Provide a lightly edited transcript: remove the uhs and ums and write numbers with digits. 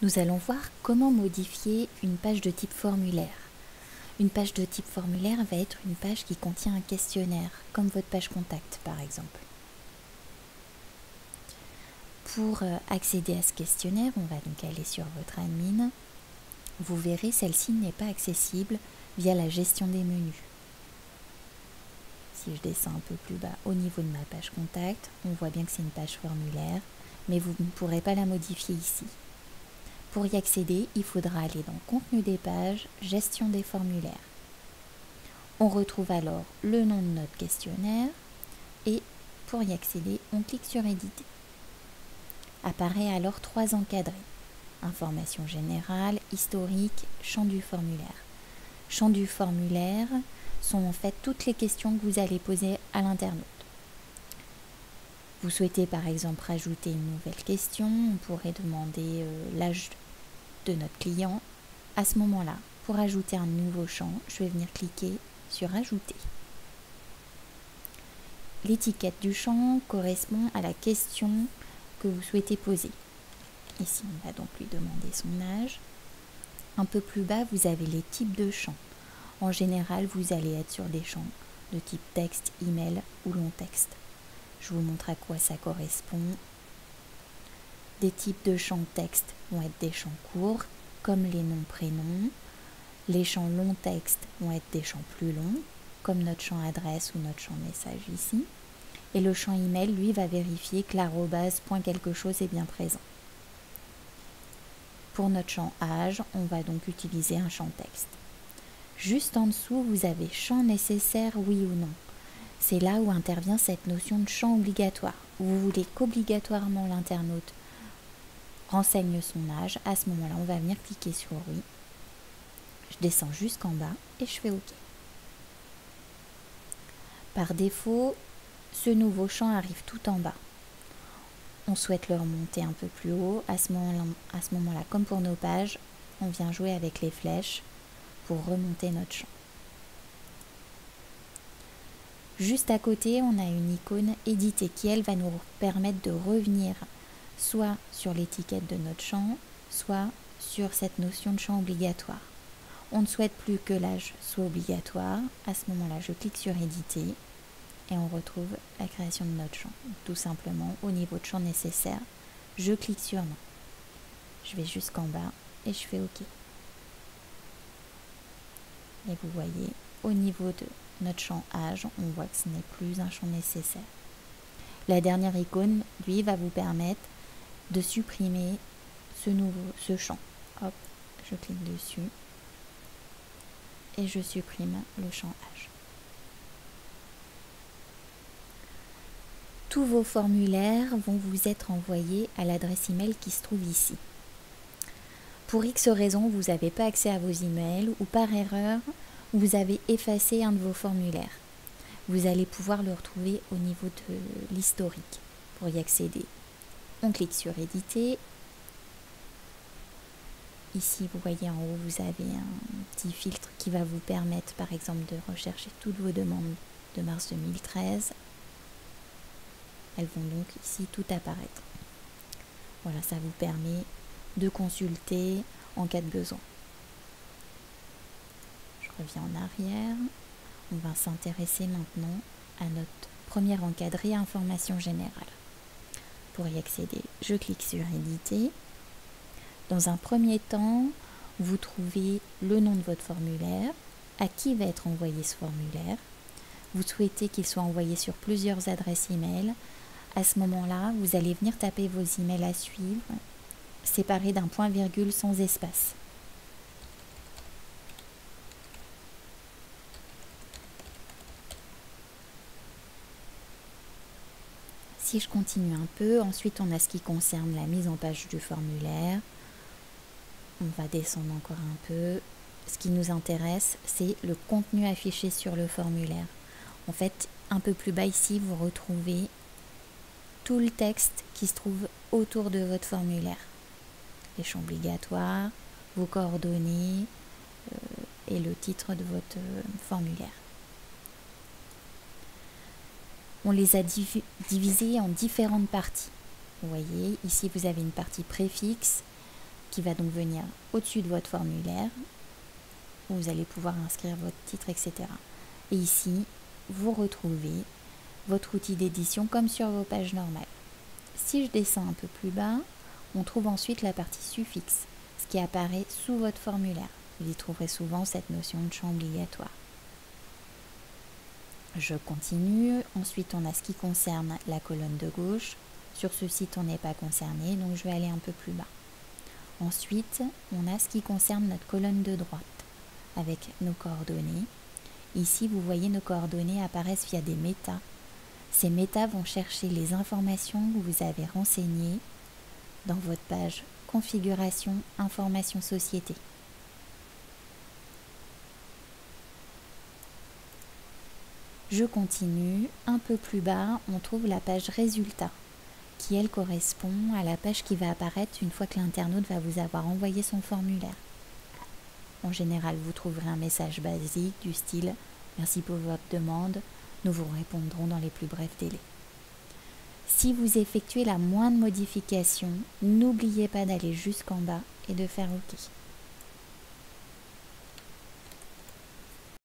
Nous allons voir comment modifier une page de type formulaire. Une page de type formulaire va être une page qui contient un questionnaire, comme votre page contact par exemple. Pour accéder à ce questionnaire, on va donc aller sur votre admin. Vous verrez, celle-ci n'est pas accessible via la gestion des menus. Si je descends un peu plus bas au niveau de ma page contact, on voit bien que c'est une page formulaire, mais vous ne pourrez pas la modifier ici. Pour y accéder, il faudra aller dans Contenu des pages, Gestion des formulaires. On retrouve alors le nom de notre questionnaire et pour y accéder, on clique sur Éditer. Apparaît alors 3 encadrés. Information générale, historique, champ du formulaire. Champ du formulaire sont en fait toutes les questions que vous allez poser à l'internaute. Vous souhaitez par exemple rajouter une nouvelle question, on pourrait demander l'âge de notre client. À ce moment-là, pour ajouter un nouveau champ, je vais venir cliquer sur Ajouter. L'étiquette du champ correspond à la question que vous souhaitez poser. Ici, on va donc lui demander son âge. Un peu plus bas, vous avez les types de champs. En général, vous allez être sur des champs de type texte, email ou long texte. Je vous montre à quoi ça correspond. Des types de champs texte vont être des champs courts, comme les noms prénoms. Les champs long texte vont être des champs plus longs, comme notre champ adresse ou notre champ message ici. Et le champ email, lui, va vérifier que l'arrobase point quelque chose est bien présent. Pour notre champ âge, on va donc utiliser un champ texte. Juste en dessous, vous avez champ nécessaire, oui ou non. C'est là où intervient cette notion de champ obligatoire. Vous voulez qu'obligatoirement l'internaute renseigne son âge. À ce moment-là, on va venir cliquer sur oui. Je descends jusqu'en bas et je fais OK. Par défaut, ce nouveau champ arrive tout en bas. On souhaite le remonter un peu plus haut. À ce moment-là, comme pour nos pages, on vient jouer avec les flèches pour remonter notre champ. Juste à côté, on a une icône éditer qui, elle, va nous permettre de revenir soit sur l'étiquette de notre champ, soit sur cette notion de champ obligatoire. On ne souhaite plus que l'âge soit obligatoire. À ce moment-là, je clique sur éditer et on retrouve la création de notre champ. Tout simplement, au niveau de champ nécessaire, je clique sur non. Je vais jusqu'en bas et je fais OK. Et vous voyez, au niveau de notre champ âge, on voit que ce n'est plus un champ nécessaire. La dernière icône, lui, va vous permettre de supprimer ce champ. Hop, je clique dessus et je supprime le champ âge. Tous vos formulaires vont vous être envoyés à l'adresse email qui se trouve ici. Pour X raisons, vous n'avez pas accès à vos emails ou par erreur, vous avez effacé un de vos formulaires. Vous allez pouvoir le retrouver au niveau de l'historique. Pour y accéder, on clique sur Éditer. Ici, vous voyez en haut, vous avez un petit filtre qui va vous permettre, par exemple, de rechercher toutes vos demandes de mars 2013. Elles vont donc ici tout apparaître. Voilà, ça vous permet de consulter en cas de besoin. Je reviens en arrière. On va s'intéresser maintenant à notre premier encadré information générale. Pour y accéder, je clique sur Éditer. Dans un premier temps, vous trouvez le nom de votre formulaire, à qui va être envoyé ce formulaire. Vous souhaitez qu'il soit envoyé sur plusieurs adresses email. À ce moment-là, vous allez venir taper vos emails à suivre, séparés d'un point-virgule sans espace. Si je continue un peu, ensuite on a ce qui concerne la mise en page du formulaire. On va descendre encore un peu. Ce qui nous intéresse, c'est le contenu affiché sur le formulaire. En fait, un peu plus bas ici, vous retrouvez tout le texte qui se trouve autour de votre formulaire. Les champs obligatoires, vos coordonnées et le titre de votre formulaire. On les a divisés en différentes parties. Vous voyez, ici vous avez une partie préfixe, qui va donc venir au-dessus de votre formulaire, où vous allez pouvoir inscrire votre titre, etc. Et ici, vous retrouvez votre outil d'édition comme sur vos pages normales. Si je descends un peu plus bas, on trouve ensuite la partie suffixe, ce qui apparaît sous votre formulaire. Vous y trouverez souvent cette notion de champ obligatoire. Je continue. Ensuite, on a ce qui concerne la colonne de gauche. Sur ce site, on n'est pas concerné, donc je vais aller un peu plus bas. Ensuite, on a ce qui concerne notre colonne de droite, avec nos coordonnées. Ici, vous voyez, nos coordonnées apparaissent via des métas. Ces métas vont chercher les informations que vous avez renseignées dans votre page Configuration, Information Société. Je continue. Un peu plus bas, on trouve la page Résultats, qui elle correspond à la page qui va apparaître une fois que l'internaute va vous avoir envoyé son formulaire. En général, vous trouverez un message basique du style « Merci pour votre demande, nous vous répondrons dans les plus brefs délais ». Si vous effectuez la moindre modification, n'oubliez pas d'aller jusqu'en bas et de faire OK.